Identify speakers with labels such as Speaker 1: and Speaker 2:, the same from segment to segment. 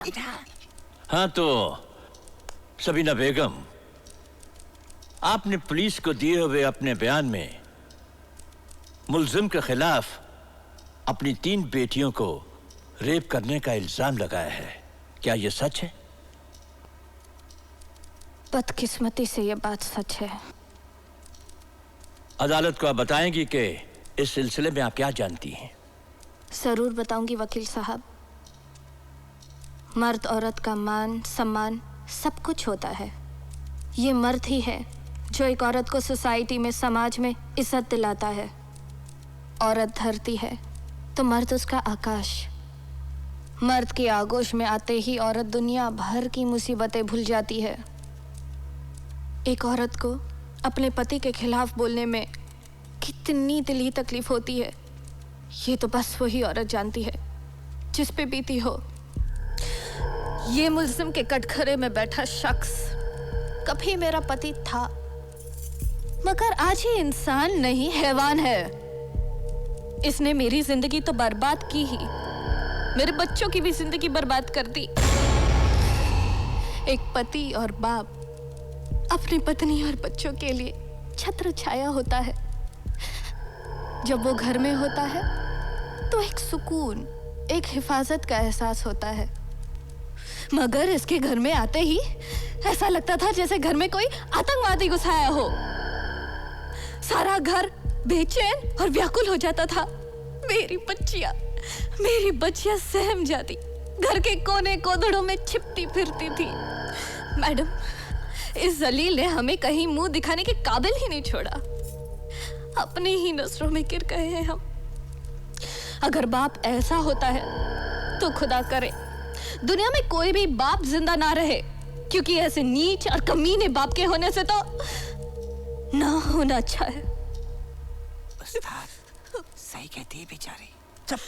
Speaker 1: हाँ तो सबीना बेगम, आपने पुलिस को दिए हुए अपने बयान में मुल्जिम के खिलाफ अपनी 3 बेटियों को रेप करने का इल्जाम लगाया है। क्या यह सच है?
Speaker 2: बदकिस्मती से यह बात सच है।
Speaker 1: अदालत को आप बताएंगी कि इस सिलसिले में आप क्या जानती हैं?
Speaker 2: जरूर बताऊंगी वकील साहब। मर्द औरत का मान सम्मान सब कुछ होता है। ये मर्द ही है जो एक औरत को सोसाइटी में, समाज में इज्जत दिलाता है। औरत धरती है तो मर्द उसका आकाश। मर्द की आगोश में आते ही औरत दुनिया भर की मुसीबतें भूल जाती है। एक औरत को अपने पति के खिलाफ बोलने में कितनी दिली तकलीफ होती है, ये तो बस वही औरत जानती है जिस पे बीती हो। ये मुल्जिम के कटघरे में बैठा शख्स कभी मेरा पति था, मगर आज ये इंसान नहीं, हैवान है। इसने मेरी जिंदगी तो बर्बाद की ही, मेरे बच्चों की भी जिंदगी बर्बाद कर दी। एक पति और बाप अपनी पत्नी और बच्चों के लिए छत्र छाया होता है। जब वो घर में होता है तो एक सुकून, एक हिफाजत का एहसास होता है। मगर इसके घर में आते ही ऐसा लगता था जैसे घर में कोई आतंकवादी घुसाया हो। सारा घर बेचैन और व्याकुल हो जाता था। मेरी बच्चियां सहम जाती, घर के कोने कोदड़ों में छिपती फिरती थी। मैडम, इस जलील ने हमें कहीं मुंह दिखाने के काबिल ही नहीं छोड़ा। अपने ही नजरों में गिर गए हैं हम। अगर बाप ऐसा होता है तो खुदा करे दुनिया में कोई भी बाप जिंदा ना रहे, क्योंकि ऐसे नीच और कमीने बाप के होने से तो ना होना अच्छा है।
Speaker 3: सही कहती है बेचारी। चुप।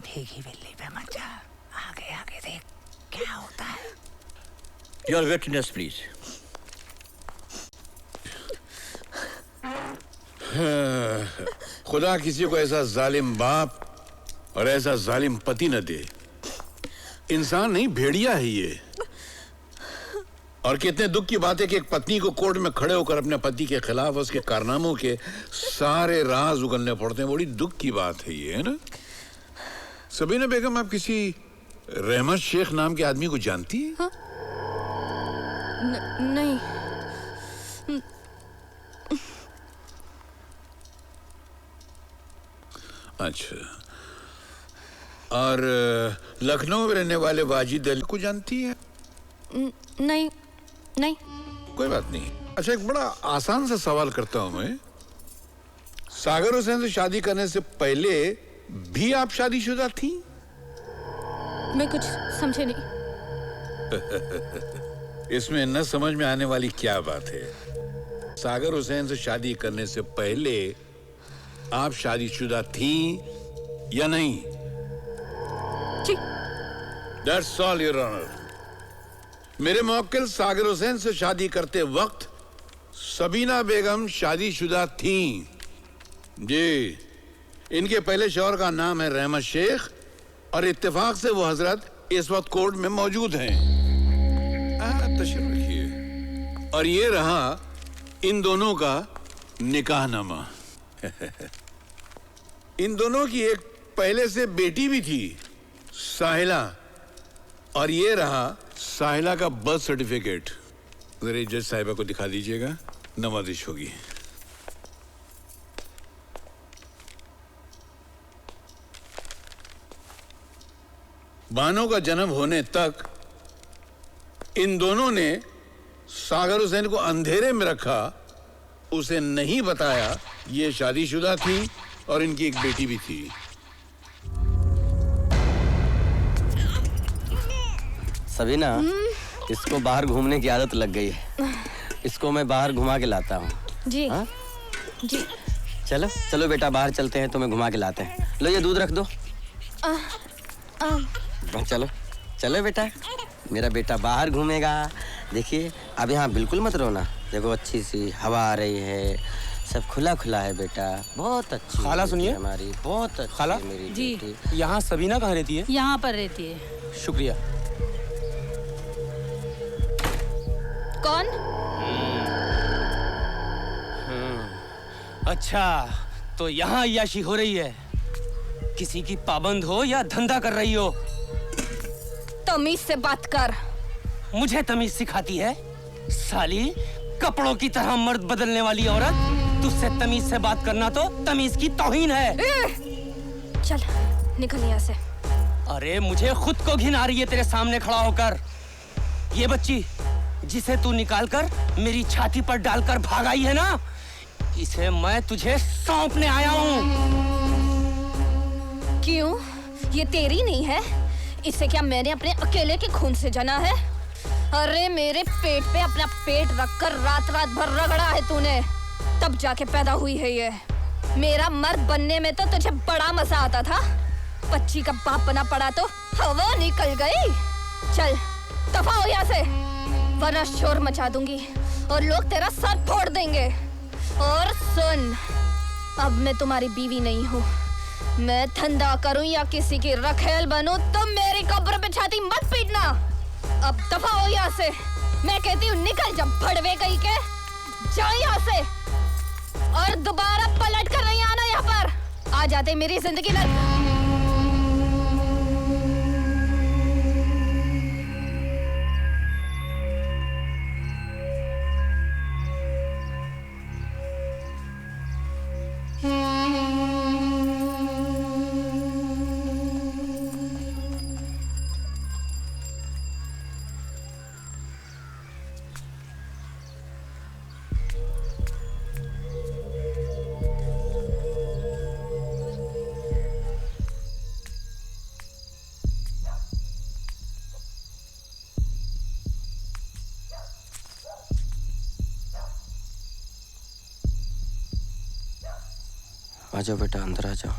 Speaker 3: भीगी बिल्ली पे मत जा, आगे आगे देख क्या होता है।
Speaker 1: Your witness please.
Speaker 4: खुदा किसी को ऐसा जालिम बाप और ऐसा जालिम पति न दे। इंसान नहीं, भेड़िया है ये। और कितने दुख की बात है कि एक पत्नी को कोर्ट में खड़े होकर अपने पति के खिलाफ उसके कारनामों के सारे राज उगलने पड़ते हैं। बड़ी दुख की बात है ये, है ना? सबीना बेगम, आप किसी रहमत शेख नाम के आदमी को जानती हैं?
Speaker 2: हाँ? नहीं।
Speaker 4: अच्छा। और लखनऊ में रहने वाले वाजिद अली को जानती हैं?
Speaker 2: नहीं नहीं।
Speaker 4: कोई बात नहीं। अच्छा, एक बड़ा आसान सा सवाल करता हूं मैं। सागर हुसैन से शादी करने से पहले भी आप शादीशुदा थी?
Speaker 2: मैं कुछ समझे नहीं।
Speaker 4: इसमें न समझ में आने वाली क्या बात है? सागर हुसैन से शादी करने से पहले आप शादीशुदा थी या नहीं?
Speaker 2: जी।
Speaker 4: That's all, Your Honor. मेरे मौक्किल सागर हुसैन से शादी करते वक्त सबीना बेगम शादीशुदा थीं। जी, इनके पहले शौहर का नाम है रहमत शेख और इत्तेफाक से वो हजरत इस वक्त कोर्ट में मौजूद हैं। तशरीफ रखिए। और ये रहा इन दोनों का निकाहनामा। इन दोनों की एक पहले से बेटी भी थी, साहिला। और ये रहा साहिला का बर्थ सर्टिफिकेट। जरा जज साहिबा को दिखा दीजिएगा, नवाजिश होगी। बानो का जन्म होने तक इन दोनों ने सागर हुसैन को अंधेरे में रखा, उसे नहीं बताया ये शादीशुदा थी और इनकी एक बेटी भी थी।
Speaker 5: सबीना, इसको बाहर घूमने की आदत लग गई है। इसको मैं बाहर घुमा के लाता हूँ।
Speaker 2: जी।
Speaker 5: हाँ?
Speaker 2: जी।
Speaker 5: चलो चलो बेटा, बाहर चलते हैं, तुम्हें घुमा के लाते हैं। लो ये दूध रख दो। चलो चलो बेटा, मेरा बेटा बाहर घूमेगा। देखिए, अब यहाँ बिल्कुल मत रोना। देखो, अच्छी सी हवा आ रही है, सब खुला खुला है बेटा। बहुत अच्छी
Speaker 6: खाला सुनिए,
Speaker 5: हमारी बहुत अच्छी
Speaker 6: खाला
Speaker 5: मेरी
Speaker 6: जी।
Speaker 5: बेटी।
Speaker 6: यहाँ सबीना कहाँ रहती है?
Speaker 7: यहाँ पर रहती है।
Speaker 6: शुक्रिया।
Speaker 2: कौन?
Speaker 6: अच्छा, तो यहाँ अय्याशी हो रही है। किसी की पाबंद हो या धंधा कर रही हो?
Speaker 2: तमीज से बात कर।
Speaker 6: मुझे तमीज सिखाती है? साली, कपड़ों की तरह मर्द बदलने वाली औरत, तुझसे तमीज से बात करना तो तमीज की तौहीन है।
Speaker 2: चल निकल यहाँ से।
Speaker 6: अरे मुझे खुद को घिन आ रही है तेरे सामने खड़ा होकर। ये बच्ची जिसे तू निकालकर मेरी छाती पर डालकर भाग आई है ना, इसे मैं तुझे सौंपने आया हूँ।
Speaker 2: क्यों? ये तेरी नहीं है? इसे क्या मैंने अपने अकेले के खून से जना है? अरे मेरे पेट पे अपना पेट रखकर रात रात भर रगड़ा है तूने, तब जाके पैदा हुई है ये। मेरा मर्द बनने में तो तुझे बड़ा मजा आता था, बच्ची का बाप बना पड़ा तो हवा निकल गई। चल दफा हो यहाँ से, वरना शोर मचा दूंगी और लोग तेरा सर फोड़ देंगे। और सुन, अब मैं तुम्हारी बीवी नहीं हूँ। मैं धंधा करूँ या किसी की रखेल बनूं तो मेरी कब्र पे छाती मत पीटना। अब दफा हो यहाँ से, मैं कहती हूँ निकल जा भड़वे कहीं के। जाओ यहाँ से और दोबारा पलट कर नहीं आना यहाँ पर। आ जाते मेरी जिंदगी में।
Speaker 5: आ जाओ बेटा, अंदर आ जाओ।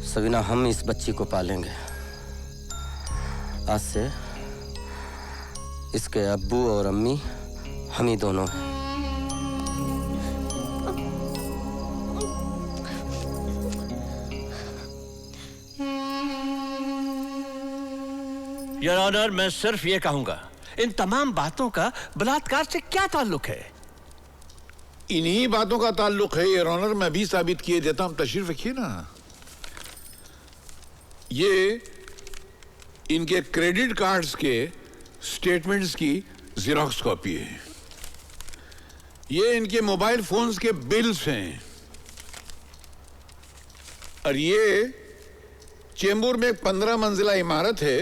Speaker 5: सबीना, हम इस बच्ची को पालेंगे। आज से इसके अब्बू और अम्मी हम ही दोनों हैं।
Speaker 1: योर ऑनर, मैं सिर्फ ये कहूंगा, इन तमाम बातों का बलात्कार से क्या ताल्लुक है?
Speaker 4: इन्हीं बातों का ताल्लुक है योर ऑनर। मैं भी साबित किए देता हूं, तशरीफ रखिए ना। ये इनके क्रेडिट कार्ड्स के स्टेटमेंट्स की जेरॉक्स कॉपी है। ये इनके मोबाइल फोन्स के बिल्स हैं। और ये चेंबूर में एक 15 मंजिला इमारत है,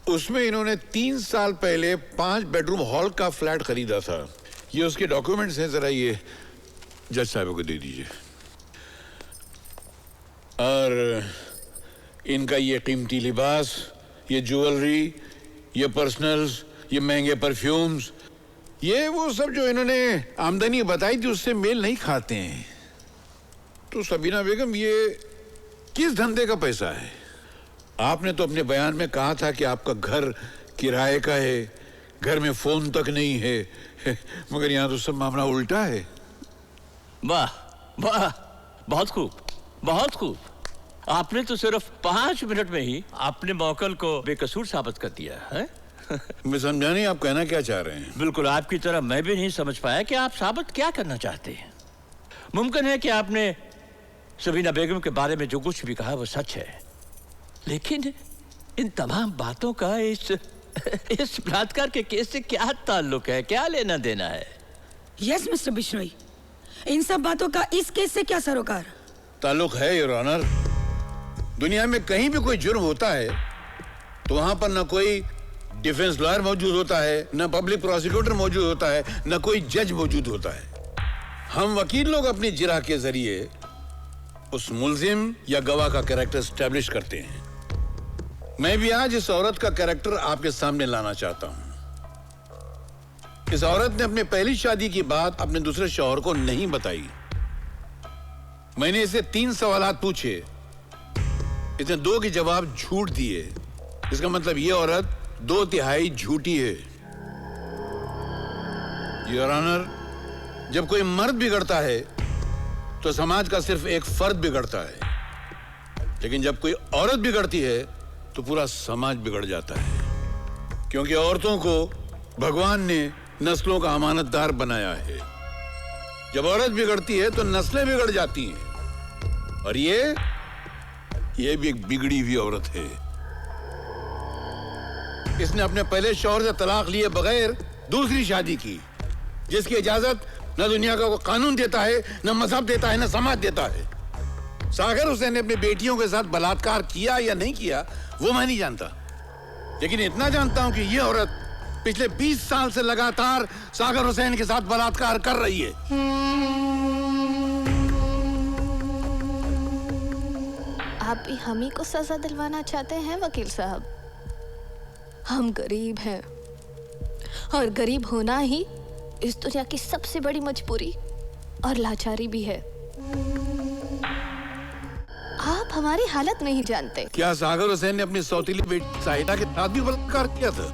Speaker 4: उसमें इन्होंने 3 साल पहले 5 बेडरूम हॉल का फ्लैट खरीदा था। ये उसके डॉक्यूमेंट्स हैं, जरा ये जज साहब को दे दीजिए। और इनका ये कीमती लिबास, ये ज्वेलरी, ये पर्सनल्स, ये महंगे परफ्यूम्स, ये वो सब जो इन्होंने आमदनी बताई थी उससे मेल नहीं खाते हैं। तो सबीना बेगम, ये किस धंधे का पैसा है? आपने तो अपने बयान में कहा था कि आपका घर किराए का है, घर में फोन तक नहीं है, मगर यहाँ तो सब मामला उल्टा है।
Speaker 1: वाह वाह, बहुत खूब, बहुत खूब। आपने तो सिर्फ 5 मिनट में ही अपने मौकल को बेकसूर साबित कर दिया है।
Speaker 4: मैं समझा नहीं आप कहना क्या चाह रहे हैं।
Speaker 1: बिल्कुल आपकी तरह मैं भी नहीं समझ पाया कि आप साबित क्या करना चाहते हैं। मुमकिन है कि आपने सबीना बेगम के बारे में जो कुछ भी कहा वो सच है, लेकिन इन तमाम बातों का इस बलात्कार के केस से क्या ताल्लुक है, क्या लेना देना है?
Speaker 3: यस मिस्टर बिश्नोई, इन सब बातों का इस केस से क्या सरोकार?
Speaker 4: ताल्लुक है योर ऑनर। दुनिया में कहीं भी कोई जुर्म होता है तो वहां पर ना कोई डिफेंस लॉयर मौजूद होता है, ना पब्लिक प्रोसिक्यूटर मौजूद होता है, ना कोई जज मौजूद होता है। हम वकील लोग अपनी जिरा के जरिए उस मुल्जिम या गवाह का कैरेक्टर एस्टेब्लिश करते हैं। मैं भी आज इस औरत का कैरेक्टर आपके सामने लाना चाहता हूं। इस औरत ने अपनी पहली शादी की बात अपने दूसरे शौहर को नहीं बताई। मैंने इसे 3 सवालात पूछे, इसने 2 के जवाब झूठ दिए। इसका मतलब ये औरत 2 तिहाई झूठी है। योर ऑनर, जब कोई मर्द बिगड़ता है तो समाज का सिर्फ एक फर्द बिगड़ता है, लेकिन जब कोई औरत बिगड़ती है तो पूरा समाज बिगड़ जाता है, क्योंकि औरतों को भगवान ने नस्लों का अमानतदार बनाया है। जब औरत बिगड़ती है तो नस्लें बिगड़ जाती हैं, और ये भी एक बिगड़ी हुई औरत है। इसने अपने पहले शौहर से तलाक लिए बगैर दूसरी शादी की, जिसकी इजाजत न दुनिया का कोई कानून देता है, न मजहब देता है, न समाज देता है। सागर हुसैन ने अपनी बेटियों के साथ बलात्कार किया या नहीं किया वो मैं नहीं जानता, लेकिन इतना जानता हूं कि यह औरत पिछले 20 साल से लगातार सागर हुसैन के साथ बलात्कार कर रही है।
Speaker 2: आप भी हम ही को सजा दिलवाना चाहते हैं वकील साहब? हम गरीब हैं, और गरीब होना ही इस दुनिया की सबसे बड़ी मजबूरी और लाचारी भी है। आप हमारी हालत नहीं जानते।
Speaker 4: क्या सागर हुसैन ने अपनी सौतीली बेटी साहिदा के साथ भी बलात्कार किया था?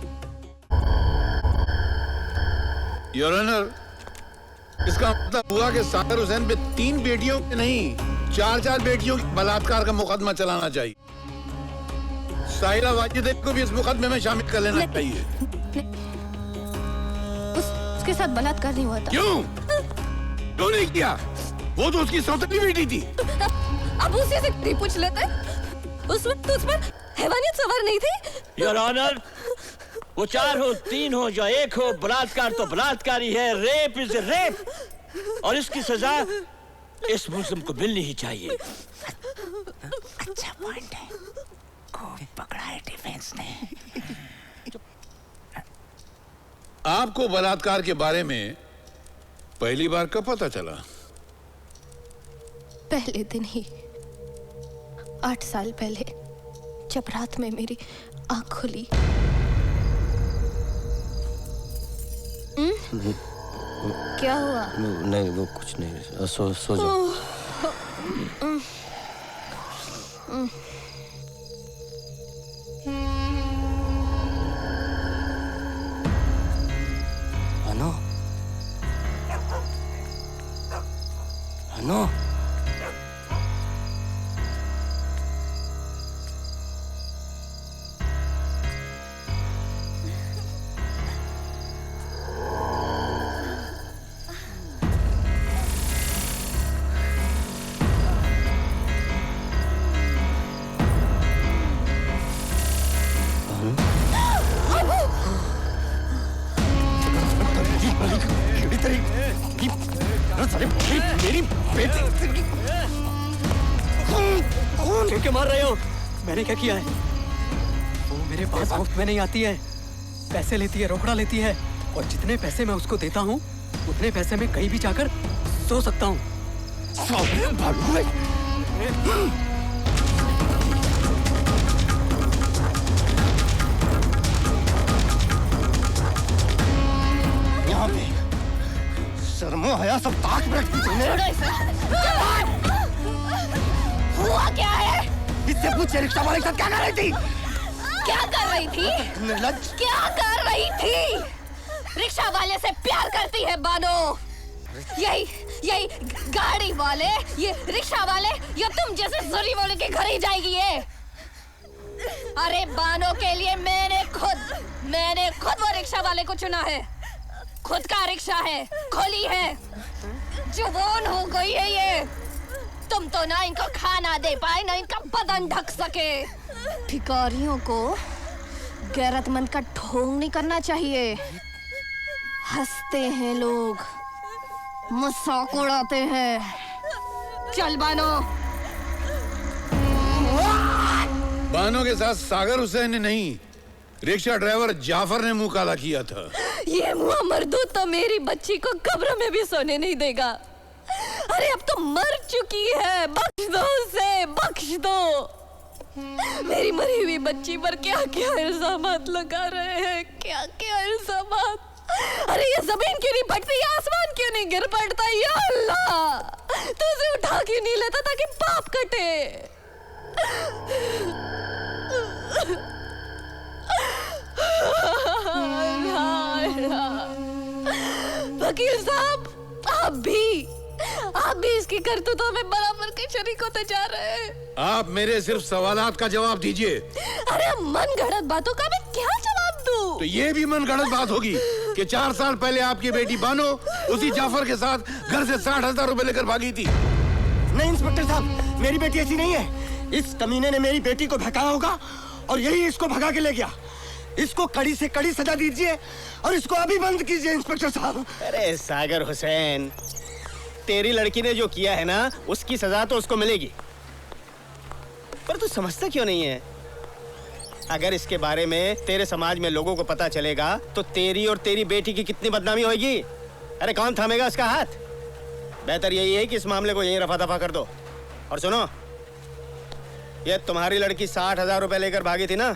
Speaker 4: योर ऑनर, इसका मतलब हुआ कि सागर हुसैन पे 3 बेटियों के नहीं 4 बेटियों के बलात्कार का मुकदमा चलाना चाहिए। साहिदा वाजिद को भी इस मुकदमे में शामिल कर लेना चाहिए।
Speaker 2: उसके साथ बलात्कार नहीं हुआ था।
Speaker 4: क्यों नहीं किया? वो तो उसकी सौतेली बेटी थी।
Speaker 2: अब उसी से नहीं पूछ लेते? उस वक्त उस पर हैवानियत सवार नहीं थी?
Speaker 1: योर ऑनर, वो 4 हो 3 हो या 1 हो, बलात्कार तो बलात्कार ही है। रेप इज रेप, और इसकी सजा इस मुल्जिम को मिलनी ही चाहिए।
Speaker 7: अच्छा पॉइंट है, खूब पकड़ा है डिफेंस ने।
Speaker 4: आपको बलात्कार के बारे में पहली बार कब पता चला?
Speaker 2: पहले दिन ही, 8 साल पहले, जब रात में मेरी आंख खुली। क्या हुआ?
Speaker 5: नहीं, वो कुछ नहीं। सो जाओ। अनु, अनु,
Speaker 6: मेरी बेटी क्यों के मार रहे हो? मैंने क्या किया है? वो मेरे पास मुफ्त में नहीं आती है, पैसे लेती है, रोकड़ा लेती है, और जितने पैसे मैं उसको देता हूँ उतने पैसे में कहीं भी जाकर सो सकता हूँ।
Speaker 5: यहाँ पे शर्मो हया सब ताक में रखती तुमने।
Speaker 2: हुआ क्या है?
Speaker 5: इससे पूछे रिक्शा वाले के साथ क्या कर रही थी?
Speaker 2: क्या कर रही थी?
Speaker 5: निर्लज्ज।
Speaker 2: क्या कर रही थी? रिक्शा वाले से प्यार करती है बानो। यही गाड़ी वाले, ये रिक्शा वाले, या तुम जैसे जोरी वाले के घर ही जाएगी ये। अरे बानो के लिए मैंने खुद वो रिक्शा वाले को चुना है। खुद का रिक्शा है, खोली है, जुबान हो गई है ये। तुम तो ना इनको खाना दे पाए, ना इनका बदन ढक सके। भिखारियों को गैरतमंद का ढोंग नहीं करना चाहिए। हंसते हैं लोग, मजाक उड़ाते हैं। चल बानो।
Speaker 4: बानो के साथ सागर हुसैन ने नहीं, रिक्शा ड्राइवर जाफर ने मुंह काला किया था।
Speaker 2: ये मुआ मरदूद तो मेरी बच्ची को कब्र में भी सोने नहीं देगा। अरे अब तो मर चुकी है, बख्श दो उसे, बख्श दो। मेरी मरी हुई बच्ची पर क्या क्या इल्जामात लगा रहे हैं, क्या क्या इल्जामात। अरे ये जमीन क्यों नहीं फटती, आसमान क्यों नहीं गिर पड़ता? या अल्लाह, तू उसे उठा क्यों नहीं लेता ताकि पाप कटे? वकील साहब, आप भी इसकी करतूतों में बराबर के शरीक होते जा रहे हैं।
Speaker 4: आप मेरे सिर्फ सवालात का जवाब दीजिए।
Speaker 2: अरे मन गढ़ंत बातों का मैं क्या जवाब दूं?
Speaker 4: तो ये भी मन गढ़ंत बात होगी कि 4 साल पहले आपकी बेटी बानो उसी जाफर के साथ घर से 60,000 रुपए लेकर भागी थी।
Speaker 5: नहीं इंस्पेक्टर साहब, मेरी बेटी ऐसी नहीं है। इस कमीने ने मेरी बेटी को भगाया होगा और यही इसको भगा के ले गया। इसको कड़ी से कड़ी सजा दीजिए और इसको अभी बंद कीजिए इंस्पेक्टर साहब।
Speaker 8: अरे सागर हुसैन, तेरी लड़की ने जो किया है ना, उसकी सजा तो उसको मिलेगी, पर तू समझता क्यों नहीं है? अगर इसके बारे में तेरे समाज में लोगों को पता चलेगा तो तेरी और तेरी बेटी की कितनी बदनामी होगी। अरे कौन थामेगा इसका हाथ? बेहतर यही है कि इस मामले को यहीं रफा दफा कर दो। और सुनो, ये तुम्हारी लड़की 60,000 रुपए लेकर भागी थी ना,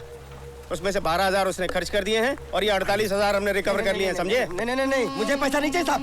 Speaker 8: उसमें से 12,000 उसने खर्च कर दिए हैं और ये 48,000 हमने रिकवर कर लिए हैं, समझे?
Speaker 5: नहीं, मुझे पैसा नहीं चाहिए साहब।